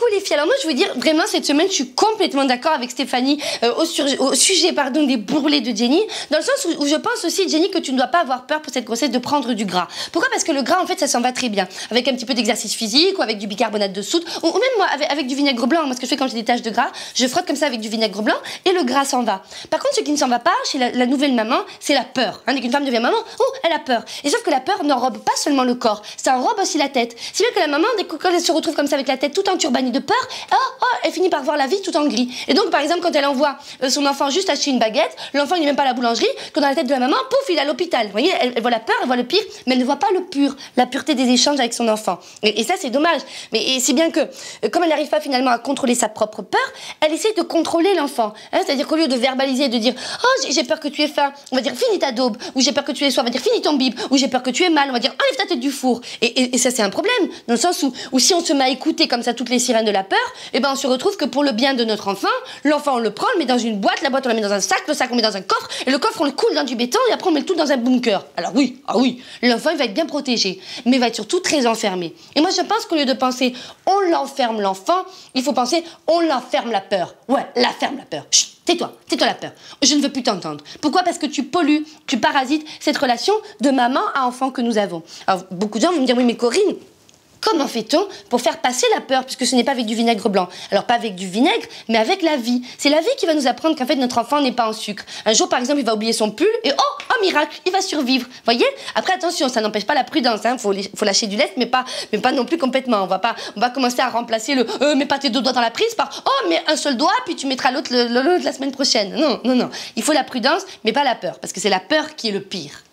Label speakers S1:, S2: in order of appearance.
S1: coucou les filles. Alors moi je veux dire vraiment cette semaine je suis complètement d'accord avec Stéphanie au sujet des bourrelets de Jenny, dans le sens où je pense aussi Jenny que tu ne dois pas avoir peur pour cette grossesse de prendre du gras. Pourquoi? Parce que le gras en fait ça s'en va très bien avec un petit peu d'exercice physique ou avec du bicarbonate de soude ou même moi avec du vinaigre blanc. Moi ce que je fais quand j'ai des taches de gras, je frotte comme ça avec du vinaigre blanc et le gras s'en va. Par contre ce qui ne s'en va pas chez la nouvelle maman, c'est la peur. Dès qu'une femme devient maman, elle a peur. Et sauf que la peur n'enrobe pas seulement le corps, ça enrobe aussi la tête. Si bien que la maman, dès qu'elle se retrouve comme ça avec la tête tout enturbannée de peur, elle finit par voir la vie tout en gris. Et donc, par exemple, quand elle envoie son enfant juste acheter une baguette, l'enfant il n'est même pas à la boulangerie, quand dans la tête de la maman, pouf, il est à l'hôpital. Vous voyez, elle voit la peur, elle voit le pire, mais elle ne voit pas le pur, la pureté des échanges avec son enfant. Et ça, c'est dommage. Mais c'est bien que, comme elle n'arrive pas finalement à contrôler sa propre peur, elle essaie de contrôler l'enfant. C'est-à-dire qu'au lieu de verbaliser, de dire « Oh, j'ai peur que tu aies faim », on va dire « Finis ta daube », ou « J'ai peur que tu aies soif », on va dire « Finis ton bib », ou « J'ai peur que tu aies mal », on va dire « Enlève ta tête du four ». Et ça, c'est un problème, dans le sens où si on se met à écouter comme ça toutes les sirènes de la peur, on se retrouve que pour le bien de notre enfant, l'enfant on le prend, on le met dans une boîte, la boîte on la met dans un sac, le sac on le met dans un coffre, et le coffre on le coule dans du béton, et après on met le tout dans un bunker. Alors oui, l'enfant il va être bien protégé, mais il va être surtout très enfermé. Et moi je pense qu'au lieu de penser on l'enferme l'enfant, il faut penser on l'enferme la peur. Ouais, l'enferme la peur. Chut, tais-toi la peur. Je ne veux plus t'entendre. Pourquoi? Parce que tu pollues, tu parasites cette relation de maman à enfant que nous avons. Alors beaucoup de gens vont me dire oui mais Corinne, comment fait-on pour faire passer la peur, puisque ce n'est pas avec du vinaigre blanc? Alors pas avec du vinaigre, mais avec la vie. C'est la vie qui va nous apprendre qu'en fait notre enfant n'est pas en sucre. Un jour par exemple il va oublier son pull et oh miracle, il va survivre. Voyez? Après attention, ça n'empêche pas la prudence. Faut lâcher du lest, mais pas non plus complètement. On va commencer à remplacer le mets pas tes deux doigts dans la prise par oh mais un seul doigt puis tu mettras l'autre la semaine prochaine. Non. Il faut la prudence, mais pas la peur, parce que c'est la peur qui est le pire.